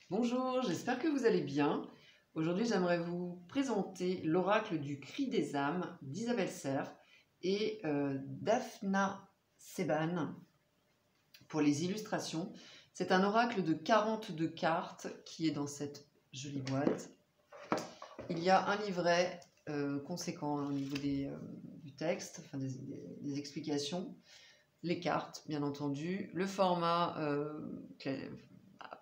Bonjour, j'espère que vous allez bien. Aujourd'hui, j'aimerais vous présenter l'oracle du cri des âmes d'Isabelle Serres et Daphna Seban pour les illustrations. C'est un oracle de 42 cartes qui est dans cette jolie boîte. Il y a un livret conséquent au niveau du texte, enfin des explications, les cartes bien entendu, le format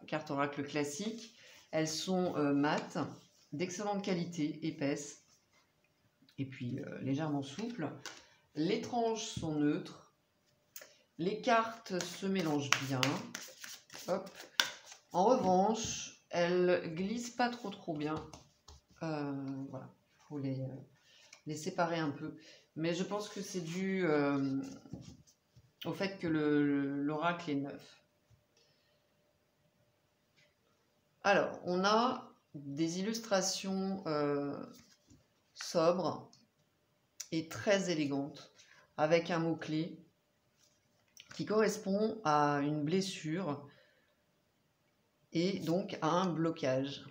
carte oracle classique. Elles sont mates, d'excellente qualité, épaisses, et puis légèrement souples. Les tranches sont neutres. Les cartes se mélangent bien. Hop. En revanche, elles glissent pas trop bien. Voilà, il faut les séparer un peu. Mais je pense que c'est dû au fait que l'oracle est neuf. Alors, on a des illustrations sobres et très élégantes, avec un mot-clé qui correspond à une blessure et donc à un blocage.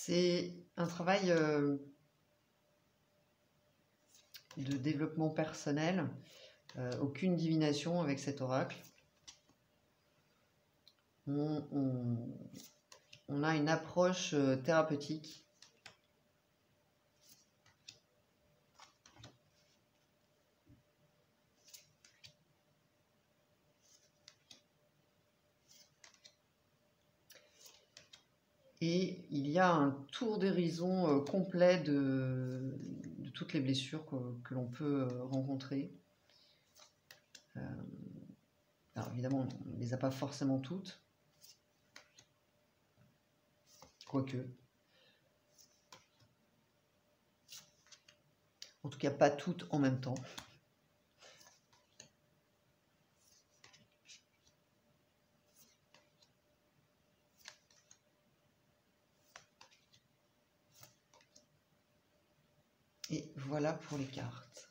C'est un travail de développement personnel, aucune divination avec cet oracle. On a une approche thérapeutique. Et il y a un tour d'horizon complet de toutes les blessures que l'on peut rencontrer. Alors évidemment, on ne les a pas forcément toutes, quoique. En tout cas, pas toutes en même temps. Et voilà pour les cartes.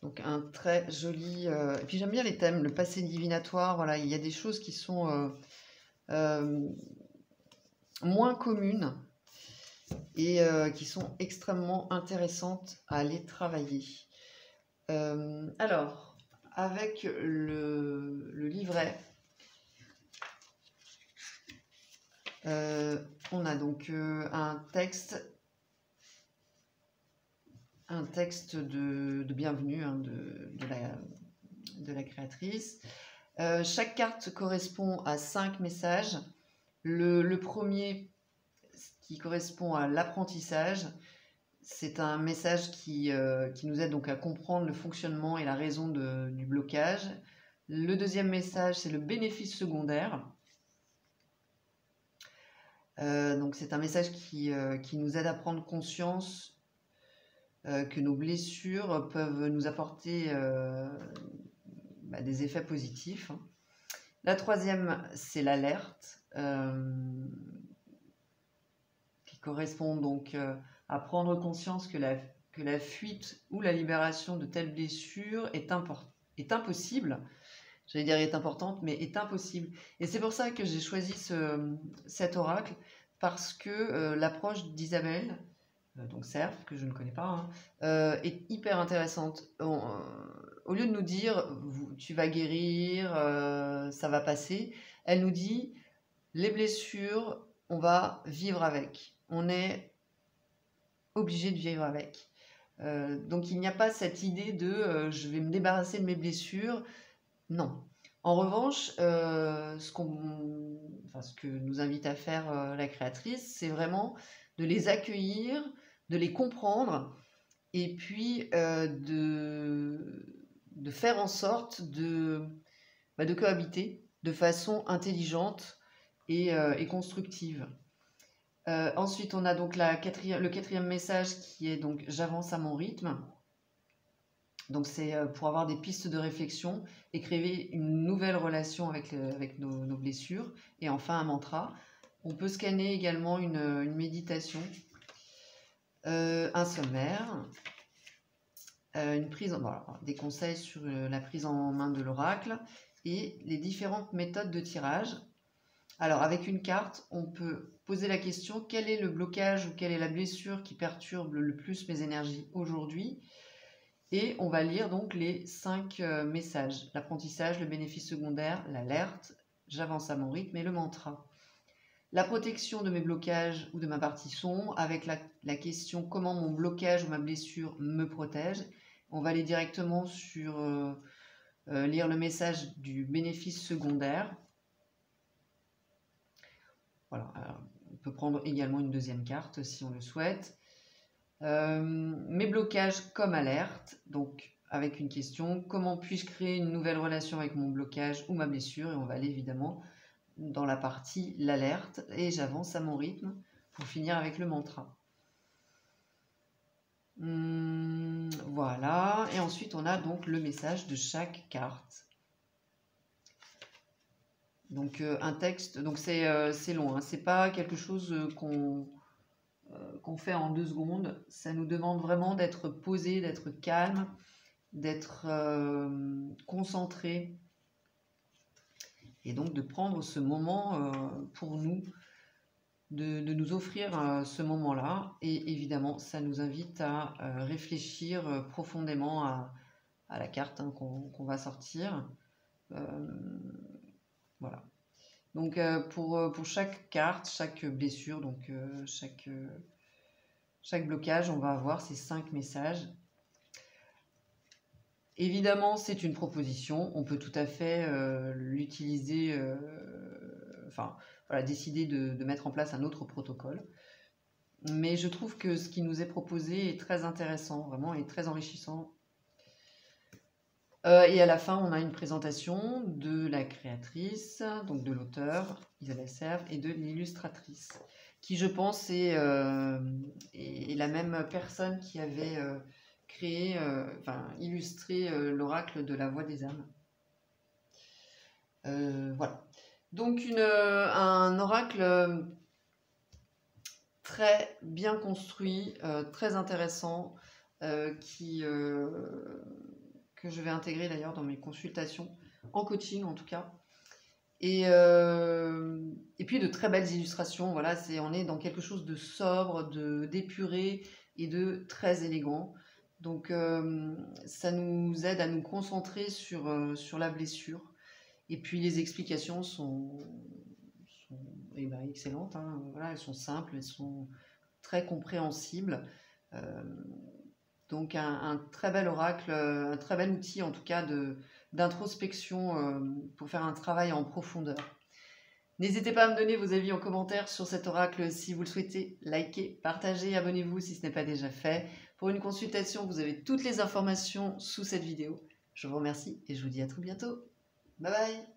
Donc un très joli... Et puis j'aime bien les thèmes, le passé divinatoire, voilà, il y a des choses qui sont moins communes et qui sont extrêmement intéressantes à aller travailler. Alors, avec le livret, on a donc un texte de bienvenue hein, de la créatrice. Chaque carte correspond à 5 messages. Le premier, qui correspond à l'apprentissage, c'est un message qui nous aide donc à comprendre le fonctionnement et la raison du blocage. Le deuxième message, c'est le bénéfice secondaire. Donc c'est un message qui nous aide à prendre conscience que nos blessures peuvent nous apporter des effets positifs. La troisième, c'est l'alerte, qui correspond donc à prendre conscience que la fuite ou la libération de telle blessure est impossible. J'allais dire est importante, mais est impossible. Et c'est pour ça que j'ai choisi cet oracle, parce que l'approche d'Isabelle, donc Serres, que je ne connais pas, est hyper intéressante. Au lieu de nous dire tu vas guérir, ça va passer, elle nous dit les blessures, on va vivre avec. On est obligé de vivre avec. Donc il n'y a pas cette idée de je vais me débarrasser de mes blessures. Non. En revanche, ce que nous invite à faire la créatrice, c'est vraiment de les accueillir, de les comprendre, et puis de faire en sorte de cohabiter de façon intelligente et constructive. Ensuite, on a donc le quatrième message qui est donc « J'avance à mon rythme ». Donc c'est pour avoir des pistes de réflexion et créer une nouvelle relation avec nos blessures. Et enfin un mantra. On peut scanner également une méditation, un sommaire, voilà, des conseils sur la prise en main de l'oracle et les différentes méthodes de tirage. Alors avec une carte, on peut poser la question: quel est le blocage ou quelle est la blessure qui perturbe le plus mes énergies aujourd'hui? Et on va lire donc les 5 messages: l'apprentissage, le bénéfice secondaire, l'alerte, j'avance à mon rythme et le mantra. La protection de mes blocages ou de ma partie sombre, avec la question: comment mon blocage ou ma blessure me protège? On va aller directement sur lire le message du bénéfice secondaire. Voilà, alors, on peut prendre également une deuxième carte si on le souhaite. Mes blocages comme alerte, donc avec une question: comment puis-je créer une nouvelle relation avec mon blocage ou ma blessure? Et on va aller évidemment dans la partie l'alerte et j'avance à mon rythme pour finir avec le mantra. Voilà, et ensuite on a donc le message de chaque carte. Donc un texte, donc c'est long, hein, c'est pas quelque chose qu'on fait en 2 secondes. Ça nous demande vraiment d'être posé, d'être calme, d'être concentré et donc de prendre ce moment pour nous, de nous offrir ce moment-là. Et évidemment, ça nous invite à réfléchir profondément à la carte qu'on va sortir. Voilà. Donc pour chaque carte, chaque blessure, donc chaque blocage, on va avoir ces 5 messages. Évidemment, c'est une proposition. On peut tout à fait l'utiliser, enfin, voilà, décider de mettre en place un autre protocole. Mais je trouve que ce qui nous est proposé est très intéressant, vraiment, et très enrichissant. Et à la fin, on a une présentation de la créatrice, donc de l'auteur, Isabelle Serve, et de l'illustratrice, qui, je pense, est la même personne qui avait créé, illustré l'oracle de la Voix des âmes. Voilà. Donc un oracle très bien construit, très intéressant, que je vais intégrer d'ailleurs dans mes consultations, en coaching en tout cas. Et puis de très belles illustrations, voilà, on est dans quelque chose de sobre, d'épuré et de très élégant. Donc ça nous aide à nous concentrer sur la blessure. Et puis les explications sont excellentes, hein. Voilà, elles sont simples, elles sont très compréhensibles. Donc un très bel oracle, un très bel outil en tout cas d'introspection pour faire un travail en profondeur. N'hésitez pas à me donner vos avis en commentaire sur cet oracle si vous le souhaitez. Likez, partagez, abonnez-vous si ce n'est pas déjà fait. Pour une consultation, vous avez toutes les informations sous cette vidéo. Je vous remercie et je vous dis à très bientôt. Bye bye.